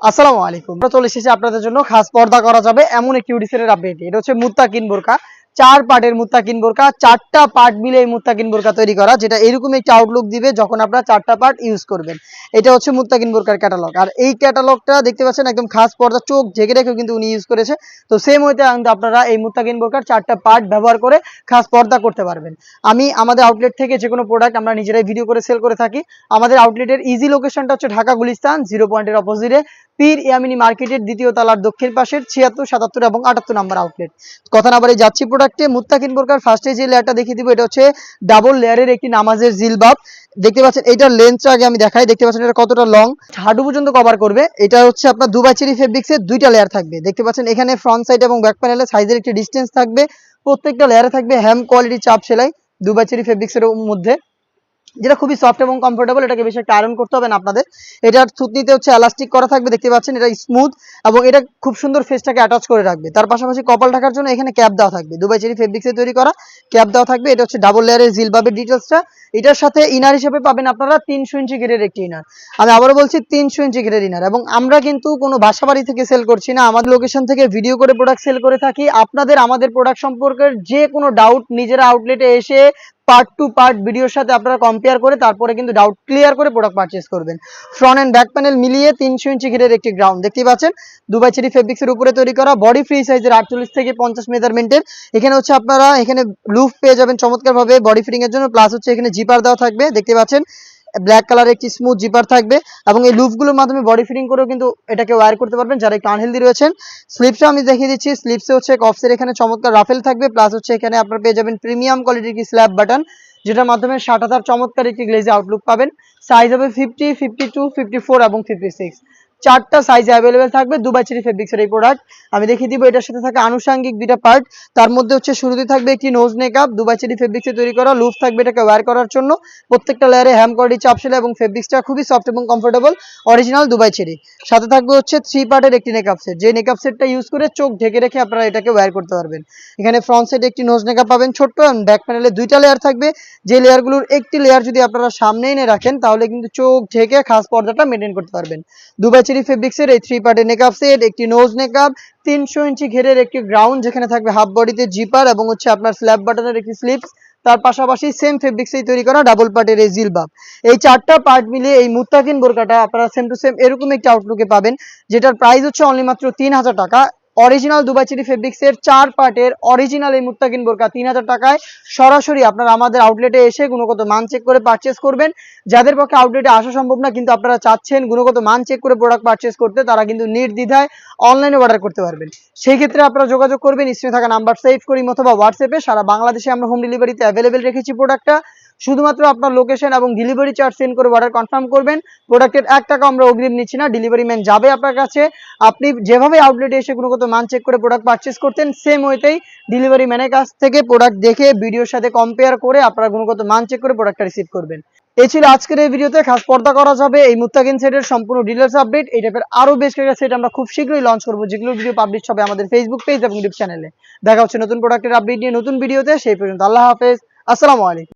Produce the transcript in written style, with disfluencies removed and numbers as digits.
আসসালামু আলাইকুম। আমরা চলে এসেছি আপনাদের জন্য খাস পর্দা করা যাবে এমন একটি উডিসের আপডেট। এটা হচ্ছে মুত্তাকিন বোরকা, 4 পার্টের মুত্তাকিন বোরকা, 4টা পার্ট মিলে এই মুত্তাকিন বোরকা তৈরি করা, যেটা এরকম একটা আউটলুক দিবে যখন আপনারা 4টা পার্ট ইউজ করবেন। এটা হচ্ছে মুত্তাকিন বোরকার ক্যাটালগ। আর এই ক্যাটালগটা দেখতে পাচ্ছেন একদম খাস পর্দা, চোখ ঢেকে রেখেও কিন্তু উনি ইউজ করেছে। তো সেম ওয়েতে কিন্তু আপনারা এই মুত্তাকিন বোরকার 4টা পার্ট ব্যবহার করে খাস পর্দা করতে পারবেন। আমি আমাদের আউটলেট থেকে যে কোনো প্রোডাক্ট আমরা নিজেরাই ভিডিও করে সেল করে থাকি। আমাদের আউটলেটের ইজি লোকেশনটা হচ্ছে ঢাকা গুলিস্তান 0 পয়েন্টের অপোজিটে পীর ইয়ামিনী মার্কেটের দ্বিতীয় তলার দক্ষিণ পাশের 76, 77 এবং 78 নম্বর আউটলেট। কথা না বলে যাচ্ছি প্রোডাক্টে। মুত্তাকিন বোরকার ফার্স্টে যে লেয়ারটা দেখিয়ে দিব এটা হচ্ছে ডাবল লেয়ারের একটি নামাজের জিলবাব। দেখতে পাচ্ছেন এইটার লেন্থটা আগে আমি দেখাই। দেখতে পাচ্ছেন এটা কতটা লং, হাঁটু পর্যন্ত কভার করবে। এটা হচ্ছে আপনার দুবাই চেরি ফেব্রিক্সের 2টা লেয়ার থাকবে। দেখতে পাচ্ছেন এখানে ফ্রন্ট সাইড এবং ব্যাক প্যানেলে সাইজের একটি ডিস্টেন্স থাকবে। প্রত্যেকটা লেয়ারে থাকবে হ্যাম কোয়ালিটি চাপ সেলাই দুবাই চেরি ফেব্রিক্সের মধ্যে, যেটা খুবই সফট এবং কমফোর্টেবল। এটাকে বেশি একটা আয়রন করতে হবে না আপনাদের। এটার থুতনিতে হচ্ছে এলাস্টিক করা থাকবে, দেখতে পাচ্ছেন এটা স্মুথ এবং এটা খুব সুন্দর ফেসটাকে অ্যাটাচ করে রাখবে। তার পাশাপাশি কপাল ঢাকার জন্য এখানে ক্যাপ দেওয়া থাকবে, দুবাই চেরি ফেব্রিক্সে তৈরি করা ক্যাপ দেওয়া থাকবে। এটা হচ্ছে ডাবল লেয়ারের জিলবাবের ডিটেলসটা। এটার সাথে ইনার হিসেবে পাবেন আপনারা 300 ইঞ্চি ঘেরের একটি ইনার। আমি আবারও বলছি 300 ইঞ্চি ঘেরের ইনার। এবং আমরা কিন্তু কোনো বাসা বাড়ি থেকে সেল করছি না, আমাদের লোকেশন থেকে ভিডিও করে প্রোডাক্ট সেল করে থাকি। আপনাদের আমাদের প্রোডাক্ট সম্পর্কের যে কোনো ডাউট নিজেরা আউটলেটে এসে পার্ট টু পার্ট ভিডিওর সাথে আপনারা কম্পেয়ার করে তারপরে কিন্তু ডাউট ক্লিয়ার করে প্রোডাক্ট পারচেজ করবেন। ফ্রন্ট এন্ড ব্যাক প্যানেল মিলিয়ে 300 ইঞ্চি ঘেরের একটি গ্রাউন্ড দেখতে পাচ্ছেন, দুবাই চেরি ফেব্রিক্সের উপরে তৈরি করা, বডি ফ্রি সাইজের 48 থেকে 50 মেজারমেন্টের। এখানে হচ্ছে আপনারা এখানে লুফ পেয়ে যাবেন চমৎকার ভাবে বডি ফিটিং এর জন্য, প্লাস হচ্ছে এখানে জিপার দেওয়া থাকবে। দেখতে পাচ্ছেন ব্ল্যাক কালার একটি স্মুথ জিপার থাকবে এবং এই লুপগুলোর মাধ্যমে বডি ফিটিং করেও কিন্তু এটাকে ওয়্যার করতে পারবেন যারা একটু আনহেলদি রয়েছেন। স্লিপসটা আমি দেখিয়ে দিচ্ছি। স্লিপসে হচ্ছে কফসের এখানে চমৎকার রাফেল থাকবে, প্লাস হচ্ছে এখানে আপনারা পেয়ে যাবেন প্রিমিয়াম কোয়ালিটির কি স্ল্যাব বাটন, যেটার মাধ্যমে 60,000 চমৎকার একটি গ্লেজি আউটলুক পাবেন। সাইজ হবে 50, 52, 54 এবং 56। 4টা সাইজে অ্যাভেলেবেল থাকবে দুবাই চেরি ফেব্রিক্সের এই প্রোডাক্ট। আমি দেখিয়ে দিব এটার সাথে থাকে আনুষঙ্গিক 2টা পার্ট। তার মধ্যে হচ্ছে শুরুতে থাকবে একটি নোজ মেকআপ, দুবাই চেরি ফেব্রিক্সে তৈরি করা, লুপ থাকবে এটাকে ওয়্যার করার জন্য। প্রত্যেকটা লেয়ারে হ্যাম কোয়ালিটি চাপ সেলাই এবং ফেব্রিক্সটা খুবই সফট এবং কমফোর্টেবল, অরিজিনাল দুবাই চেরি। সাথে থাকবে হচ্ছে 3 পার্টের একটি মেকআপ সেট, যে মেকআপ সেটটা ইউজ করে চোখ ঢেকে রেখে আপনারা এটাকে ওয়্যার করতে পারবেন। এখানে ফ্রন্ট সাইডে একটি নোজ মেকআপ পাবেন ছোট্ট, এবং ব্যাক প্যানেলে 2টা লেয়ার থাকবে। যে লেয়ারগুলোর একটি লেয়ার যদি আপনারা সামনে এনে রাখেন তাহলে কিন্তু চোখ ঢেকে খাস পর্দাটা মেনটেন করতে পারবেন। দুবাই চেরি ফেব্রিক্সের এই 3 পার্টের মেকআপ সেট, একটি নোজ মেকআপ, 300 ইঞ্চি ঘেরের একটি গ্রাউন্ড যেখানে থাকবে হাফ বডিতে জিপার এবং হচ্ছে আপনার স্ল্যাব বাটনের একটি স্লিপস। তার পাশাপাশি সেম ফেব্রিক্সেই তৈরি করা ডাবল পার্টের এই জিলবাব। এই 4টা পার্ট মিলিয়ে এই মুত্তাকিন বোরকাটা আপনারা সেম টু সেম এরকম একটি আউটলুকে পাবেন, যেটার প্রাইস হচ্ছে অনলি মাত্র 3000 টাকা। অরিজিনাল দুবাই চেরি ফেব্রিক্সের 4 পার্টের অরিজিনাল এই মুত্তাকিন বোরকা 3000 টাকায় সরাসরি আপনারা আমাদের আউটলেটে এসে গুণগত মান চেক করে পারচেজ করবেন। যাদের পক্ষে আউটলেটে আসা সম্ভব না কিন্তু আপনারা চাচ্ছেন গুণগত মান চেক করে প্রোডাক্ট পারচেজ করতে, তারা কিন্তু নির্দ্বিধায় অনলাইনে অর্ডার করতে পারবেন। সেই ক্ষেত্রে আপনারা যোগাযোগ করবেন স্ক্রিনে থাকা নাম্বার সেভ করি অথবা হোয়াটসঅ্যাপে। সারা বাংলাদেশে আমরা হোম ডেলিভারিতে অ্যাভেলেবেল রেখেছি প্রোডাক্টটা। শুধুমাত্র আপনার লোকেশন এবং ডেলিভারি চার্জ সেন্ড করে অর্ডার কনফার্ম করবেন। প্রোডাক্টের 1 টাকা আমরা অগ্রিম নিচ্ছি না, ডেলিভারি ম্যান যাবে আপনার কাছে। আপনি যেভাবে আউটলেটে এসে গুণগত মান চেক করে প্রোডাক্ট পারচেজ করতেন সেম ওয়েতেই ডেলিভারি ম্যানের কাছ থেকে প্রোডাক্ট দেখে ভিডিওর সাথে কম্পেয়ার করে আপনারা গুণগত মান চেক করে প্রোডাক্টটা রিসিভ করবেন। এই ছিল আজকের এই ভিডিওতে খাস পর্দা করা যাবে এই মুত্তাকিন সেটের সম্পূর্ণ ডিটেইলস আপডেট। এই টাইপের আরো বেশ কয়েকটা সেট আমরা খুব শীঘ্রই লঞ্চ করব, যেগুলোর ভিডিও পাবলিশ হবে আমাদের ফেসবুক পেজ এবং ইউটিউব চ্যানেলে। দেখা হচ্ছে নতুন প্রোডাক্টের আপডেট নিয়ে নতুন ভিডিওতে। সেই পর্যন্ত আল্লাহ হাফেজ, আসসালামু আলাইকুম।